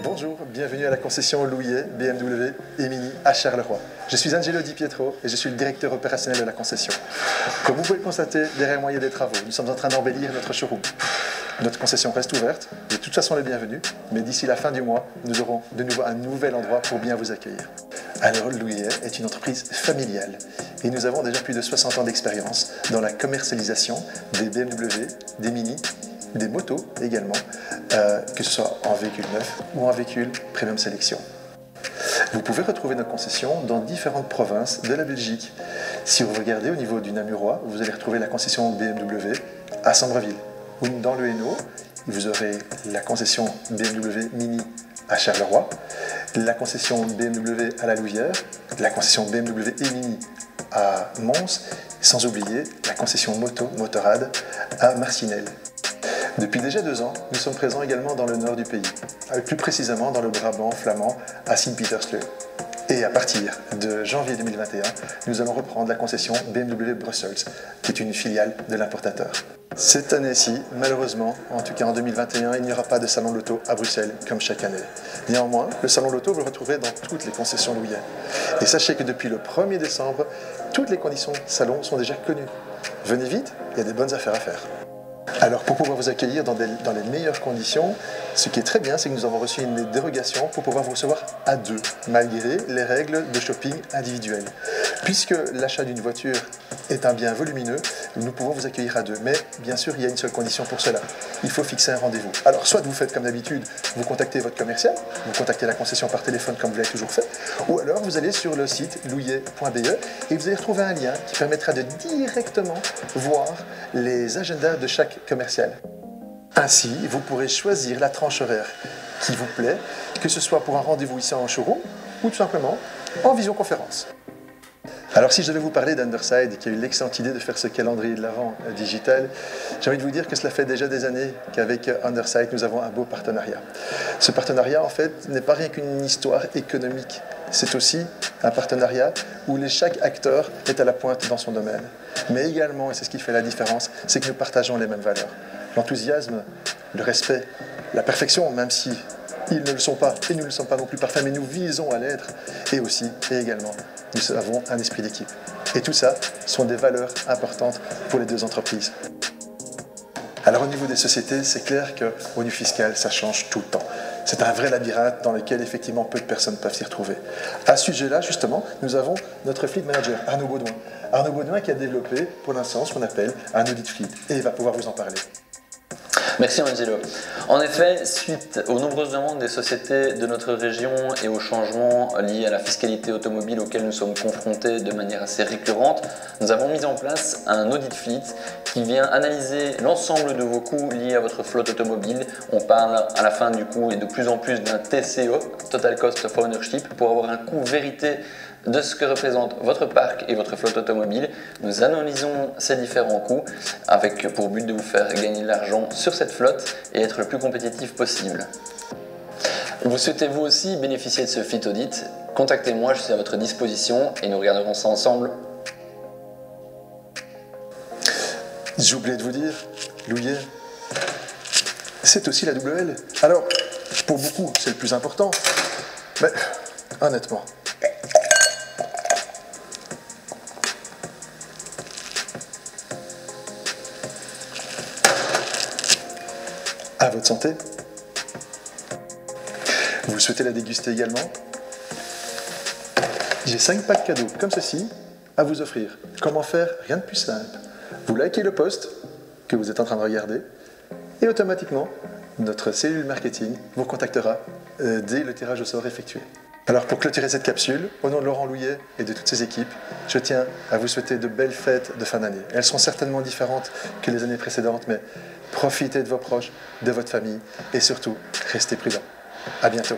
Bonjour, bienvenue à la concession Louillet, BMW et Mini à Charleroi. Je suis Angelo Di Pietro et je suis le directeur opérationnel de la concession. Comme vous pouvez le constater, derrière moi il y a des travaux. Nous sommes en train d'embellir notre showroom. Notre concession reste ouverte, de toute façon les bienvenus, mais d'ici la fin du mois, nous aurons de nouveau un nouvel endroit pour bien vous accueillir. Alors Louillet est une entreprise familiale et nous avons déjà plus de 60 ans d'expérience dans la commercialisation des BMW, des Mini, des motos également, que ce soit en véhicule neuf ou en véhicule premium sélection. Vous pouvez retrouver nos concessions dans différentes provinces de la Belgique. Si vous regardez au niveau du Namurois, vous allez retrouver la concession BMW à Sambreville. Ou dans le Hainaut, vous aurez la concession BMW Mini à Charleroi, la concession BMW à la Louvière, la concession BMW et Mini à Mons, sans oublier la concession Motorrad à Marcinelle. Depuis déjà 2 ans, nous sommes présents également dans le nord du pays, plus précisément dans le Brabant flamand à Sint-Pietersloo. Et à partir de janvier 2021, nous allons reprendre la concession BMW Brussels, qui est une filiale de l'importateur. Cette année-ci, malheureusement, en tout cas en 2021, il n'y aura pas de salon de l'auto à Bruxelles comme chaque année. Néanmoins, le salon de l'auto, vous le retrouvez dans toutes les concessions Louillet. Et sachez que depuis le 1er décembre, toutes les conditions de salon sont déjà connues. Venez vite, il y a des bonnes affaires à faire. Alors pour pouvoir vous accueillir dans les meilleures conditions, ce qui est très bien, c'est que nous avons reçu une dérogation pour pouvoir vous recevoir à 2, malgré les règles de shopping individuel. Puisque l'achat d'une voiture est un bien volumineux, nous pouvons vous accueillir à 2. Mais bien sûr, il y a une seule condition pour cela. Il faut fixer un rendez-vous. Alors soit vous faites comme d'habitude, vous contactez votre commercial, vous contactez la concession par téléphone comme vous l'avez toujours fait, ou alors vous allez sur le site louillet.be et vous allez retrouver un lien qui permettra de directement voir les agendas de chaque commercial. Ainsi, vous pourrez choisir la tranche horaire qui vous plaît, que ce soit pour un rendez-vous ici en showroom ou tout simplement en visioconférence. Alors si je devais vous parler d'Underside, qui a eu l'excellente idée de faire ce calendrier de l'Avent digital, j'ai envie de vous dire que cela fait déjà des années qu'avec Underside, nous avons un beau partenariat. Ce partenariat, en fait, n'est pas rien qu'une histoire économique. C'est aussi un partenariat où chaque acteur est à la pointe dans son domaine. Mais également, et c'est ce qui fait la différence, c'est que nous partageons les mêmes valeurs. L'enthousiasme, le respect, la perfection, même si ils ne le sont pas, et nous ne le sommes pas non plus parfaits, mais nous visons à l'être, et aussi, et également, nous avons un esprit d'équipe. Et tout ça sont des valeurs importantes pour les deux entreprises. Alors au niveau des sociétés, c'est clair qu'au niveau fiscal, ça change tout le temps. C'est un vrai labyrinthe dans lequel effectivement peu de personnes peuvent s'y retrouver. À ce sujet-là, justement, nous avons notre fleet manager, Arnaud Baudouin. Arnaud Baudouin qui a développé pour l'instant ce qu'on appelle un audit fleet, et il va pouvoir vous en parler. Merci Angelo. En effet, suite aux nombreuses demandes des sociétés de notre région et aux changements liés à la fiscalité automobile auxquels nous sommes confrontés de manière assez récurrente, nous avons mis en place un audit fleet qui vient analyser l'ensemble de vos coûts liés à votre flotte automobile. On parle à la fin du coup et de plus en plus d'un TCO, Total Cost of Ownership, pour avoir un coût vérité de ce que représente votre parc et votre flotte automobile. Nous analysons ces différents coûts avec pour but de vous faire gagner de l'argent sur cette flotte et être le plus compétitif possible. Vous souhaitez vous aussi bénéficier de ce fleet audit? Contactez-moi, je suis à votre disposition et nous regarderons ça ensemble. J'ai oublié de vous dire, Louillet, c'est aussi la WL. Alors, pour beaucoup, c'est le plus important, mais honnêtement, à votre santé. Vous souhaitez la déguster également? J'ai 5 packs cadeaux comme ceci à vous offrir. Comment faire? Rien de plus simple. Vous likez le post que vous êtes en train de regarder et automatiquement, notre cellule marketing vous contactera dès le tirage au sort effectué. Alors pour clôturer cette capsule, au nom de Laurent Louillet et de toutes ses équipes, je tiens à vous souhaiter de belles fêtes de fin d'année. Elles sont certainement différentes que les années précédentes, mais profitez de vos proches, de votre famille et surtout, restez prudents. À bientôt.